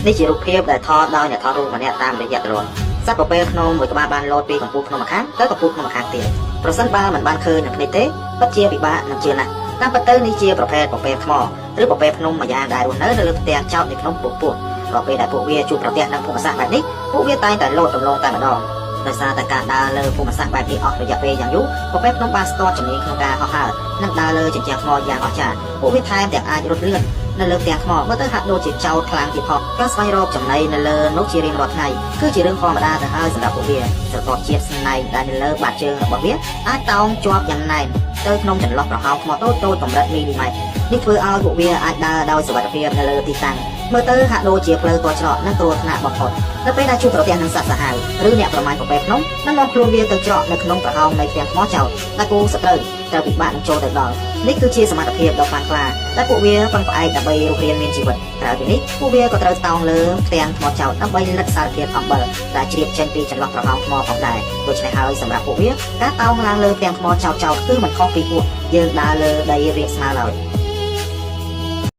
នេះជារូបភាពដែលថតដោយអ្នកថតរូបម្នាក់តាមរយៈដ្រូនសត្វពពែភ្នំមួយក្បាលបានលោតពីកំពូលភ្នំម្ខាងទៅកំពូលភ្នំម្ខាងទៀតប្រសិនបើមិនបានឃើញនឹងភ្នែកទេពិតជាពិបាកនឹងជឿណាស់តាមពិតទៅនេះជាប្រភេទពពែថ្មឬពពែភ្នំមួយយ៉ាងដែលរស់នៅលើផ្ទាំងចោតនៃភ្នំពោះពោះក៏ពេលដែលពួកវាជួបប្រទះនឹងភូមិសាស្ត្របែបនេះពួកវាតែងតែលោតរំលងតែម្ដងដោយសារតែការដើរលើភូមិសាស្ត្របែបនេះអស់រយៈពេលយ៉ាងយូរពពែភ្នំបានស្ទាត់ជំនាញក្នុងការហោះហើរនិងដើរលើជញ្ជាំងថ្មយ៉ាងអស្ចារ្យពួកវាថែមទាំងអាចរត់លឿននៅលើផ្ទាំងថ្មមើលទៅហាក់ដូចជាចោតខ្លាំងទៀតផងការស្វែងរកចំណីនៅលើនោះជារៀងរាល់ថ្ងៃគឺជារឿងធម្មតាទៅហើយសម្រាប់ពួកវាស្រទាប់ជាតិស្នែងដែលនៅលើបាតជើងរបស់វាអាចតោងជាប់យ៉ាងណែនទៅក្នុងចន្លោះប្រហោងថ្មតូចៗកម្រិតមីលីម៉ែត្រនេះធ្វើឲ្យពួកវាអាចដើរដោយសុវត្ថិភាពនៅលើទីតាំងមើលទៅហាក់ដូចជាផ្លូវតច្រកនិងគ្រោះថ្នាក់បំផុតនៅពេលដែលជួបប្រទះនឹងសត្វសាហាវឬអ្នកប្រមាញ់ពពែភ្នំនឹងនាំខ្លួនវាទៅច្រកនៅក្នុងប្រហោងនៃផ្ទាំងថ្មចោតដែលគូសត្រូវពិបាកនឹងចូលទៅដល់នេះគឺជាសមត្ថភាពដ៏ខ្លាំងក្លាដែលពួកវាពឹងផ្អែកដើម្បីរស់រានមានជីវិតក្រៅពីនេះពួកវាក៏ត្រូវតោងលើផ្ទាំងថ្មចោតដើម្បីលិទ្ធសារធាតុអំបិលដែលជ្រាបចេញពីចន្លោះប្រហោងថ្មផងដែរដូច្នេះហើយសម្រាប់ពួកវាការតោងឡើងលើផ្ទាំងថ្មចោតគឺមិនខុសពីពួកយើងដើរលើដីរាបស្មើឡើយ